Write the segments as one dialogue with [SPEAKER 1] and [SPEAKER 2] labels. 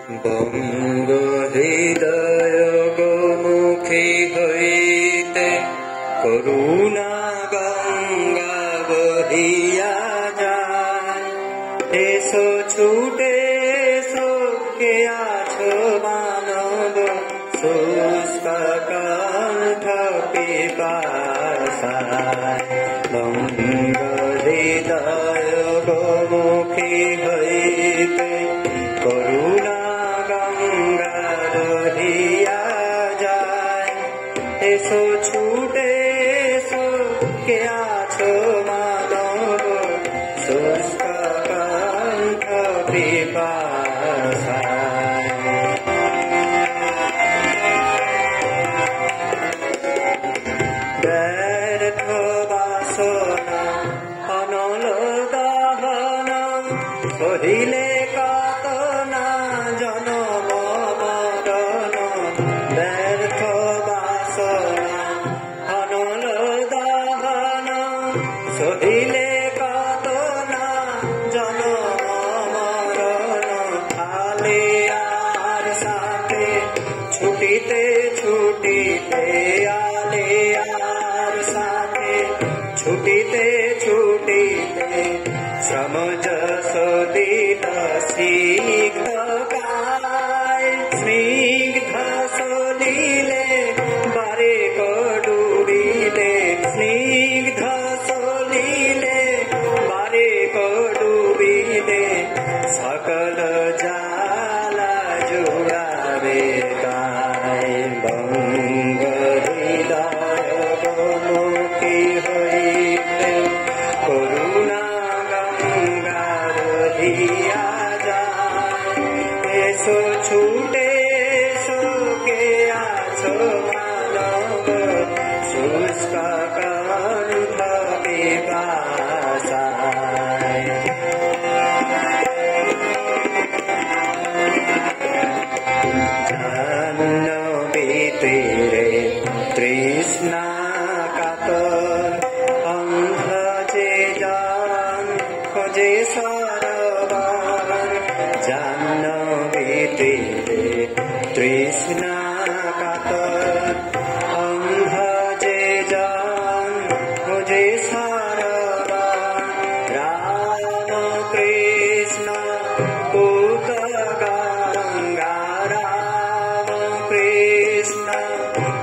[SPEAKER 1] বঙ্গ হৃদয় গোমুখী হইতে করুণা গঙ্গা বহিয়া যায়। এসো ছুটে এসো, কে আছো মানব শুষ্ক কণ্ঠ পিপাসায়। বঙ্গ হৃদয় গোমুখী হইতে করুণা গঙ্গা বহিয়া যায়। এসো ছুটে এসো, কে আছো মানব শুষ্ক কণ্ঠ পিপাসায়। ব্যর্থ বাসনা অনল দহন কহিলে কত না জনম মরণ। ব্যর্থ বাসনা অনল দহন সহিলে কত না জনম মরণ। আলে আর সাথে ছুটিতে ছুটিতে, আলে আর সাথে ছুটিতে ছুটিতে সমজস দিত স্নিগ্ধ কায়। স্নিগ্ধ সলিলে বারে ডুবিলে, স্নিগ্ধ সলিলে বারে ডুবিলে সকল জালা জুড়াবে গায়। বঙ্গ হৃদয় গোমুখী হইতে করুণা গঙ্গা বহিয়া যায়। এসো ছুটে এসো, কে আছো মানব শুষ্ক কণ্ঠ পিপাসায়। জাহ্নবী তীরে তৃষ্ণা কাতর অন্ধ যে জন খোঁজে সরোবর। জাহ্নবী তীরে তৃষ্ণা কাতর অন্ধ যে জন খোঁজে সরোবর। রাম কৃষ্ণ পুত গঙ্গা, রাম কৃষ্ণ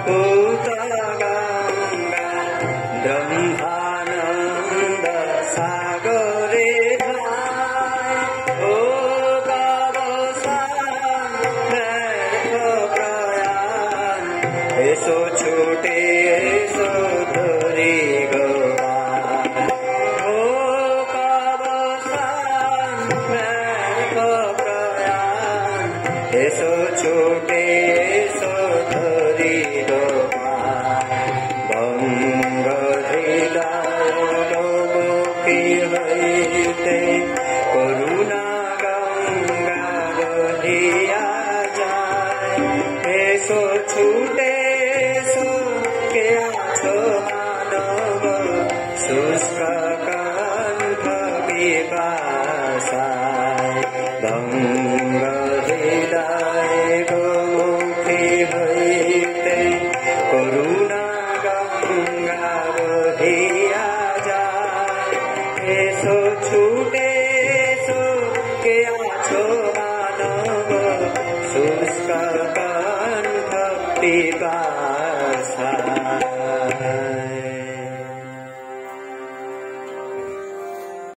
[SPEAKER 1] পুত গঙ্গা ব্রহ্মানন্দ সাগরে ধায়। ও গবসান ব্যর্থ প্রয়াণ, এসো ছুটে এসো ধরি গোপাল। ও গবসান ব্যর্থ প্রয়াণ, এসো ছুটে এসো ধরি গোপাল। বঙ্গ হৃদয় গোমুখী হইতে করুণা গঙ্গা বহিয়া যায়। এসো ছুটে এসো, কে আছো মানব শুষ্ক কণ্ঠ পিপাসায়। বঙ্গ হৃদয় গোমুখী হইতে করুণা গঙ্গা বহিয়া যায়। এসো ছুটে এসো, কে আছো মানব শুষ্ক কণ্ঠ পিপাসায়।